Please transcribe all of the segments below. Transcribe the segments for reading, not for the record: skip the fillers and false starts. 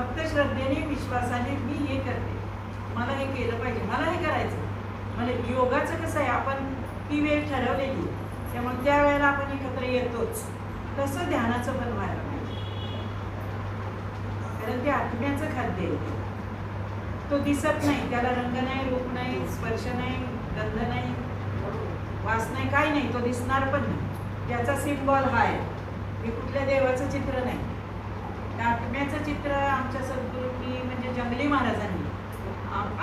फक्त श्रद्धेने विश्वासाने मी हे करते, मला हे केलं पाहिजे, मला हे करायचं. म्हणजे योगाचं कसं आहे, आपण ती वेळ ठरवलेली, त्यामुळे त्या वेळेला आपण एकत्र येतोच. तसं ध्यानाचं पण व्हायला पाहिजे, कारण ते आत्म्याचं खाद्य आहे. तो दिसत नाही, त्याला रंग नाही, रूप नाही, स्पर्श नाही, गंध नाही, वास नाही, काही नाही, तो दिसणार पण नाही. त्याचा सिम्बॉल हा आहे, हे कुठल्या देवाचं चित्र नाही. त्या आत्म्याचं चित्र आमच्या सद्गुरूंनी, म्हणजे जंगली महाराजांनी,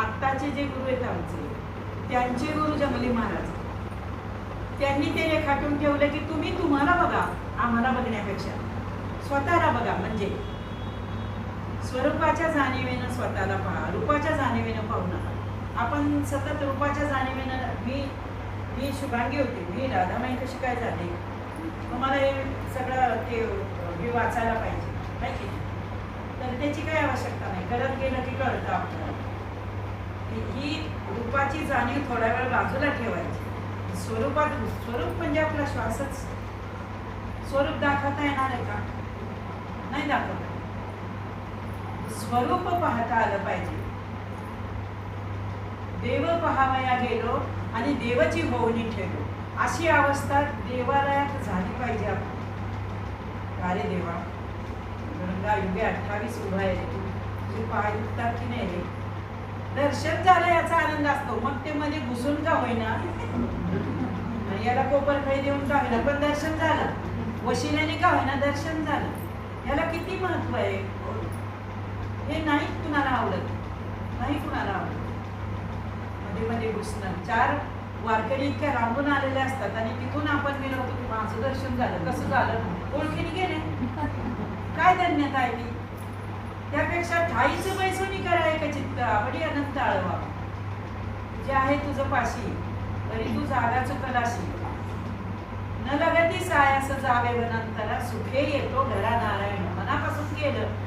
आत्ताचे जे गुरु आहेत आमचे, त्यांचे गुरु जंगली महाराज, त्यांनी ते रेखाटून ठेवलं की तुम्ही तुम्हाला बघा, आम्हाला बघण्यापेक्षा स्वतःला बघा. म्हणजे स्वरूपाच्या जाणीवेनं स्वतःला पहा, रूपाच्या जाणीवेनं पाहू नका. आपण सतत रूपाच्या जाणीवेनं, मी शुभांगी होते, मी राधामाई कशी काय झाली, मग मला हे सगळं ते मी वाचायला पाहिजे, नाही की? तर त्याची काही आवश्यकता नाही, करत गेलं की कळतं आपल्याला. ही रूपाची जाणीव थोडा वेळ बाजूला ठेवायची. स्वरूप म्हणजे आपला श्वासच. स्वरूप दाखवता येणार आहे का? नाही दाखवता. स्वरूप पाहता आलं पाहिजे. देव पहावया गेलो आणि देवची होऊनी ठेवलो, अशी अवस्था देवालयात झाली पाहिजे. आपण अरे देवा, गंगा युगे 28 उभा आहे, तू पाहता की नाही रे? दर्शन झालं याचा आनंद असतो, मग ते मध्ये घुसून का होईना, याला कोपर खाई देऊन का होईना, पण दर्शन झालं, वशिल्याने का होईना दर्शन झालं. याला किती महत्व आहे हे नाही कुणाला आवडत, नाही कुणाला आवडत. मध्ये मध्ये घुसणं, 4 वारकरी इतक्या रांगून आलेले असतात आणि तिथून आपण गेलो होतो की माझं दर्शन झालं, कसं झालं, ओळखीने गेले, काय धन्यता आहे ती. त्यापेक्षा ठाईचं बैसोनी कराय का चित्त आवडी अनंत आळवा, जे आहे तुझं पाशी तरी तू जागा चुकलाशी, न लगती सायास जावे वनांतरा, सुखे येतो घरा नारायण. मनापासून केलं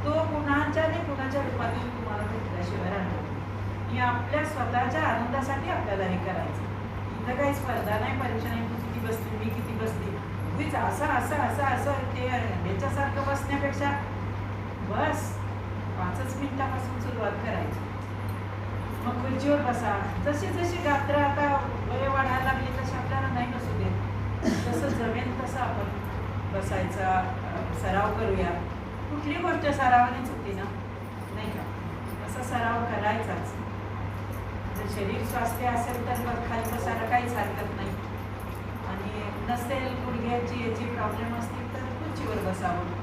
तो कुणाच्या नाही कुणाच्या रूपातून तुम्हाला भेटल्याशिवाय राहणार. ही आपल्या स्वतःच्या आनंदासाठी आपल्याला हे करायचं. इथं काही स्पर्धा नाही, परीक्षा नाही, तू किती बसली, मी किती बसली, उगीच असं असं असं असं ते याच्यासारखं बसण्यापेक्षा बस 5 मिनिटापासून सुरुवात करायची. मग खुर्चीवर बसा. जशी जशी गात्र आता वय वाढायला लागली तशी आपल्याला नाही बसू देत, जसं जमेल तसं आपण बसायचा सराव करूया. कुठली गोष्ट सरावानेच होती ना, नाही का? असा सराव करायचाच. जर शरीर स्वास्थ्य असेल तर मग खाली बसायला काहीच हरकत नाही, आणि नसेल गुडघ्याची याची प्रॉब्लेम असतील तर खुर्चीवर बसावं.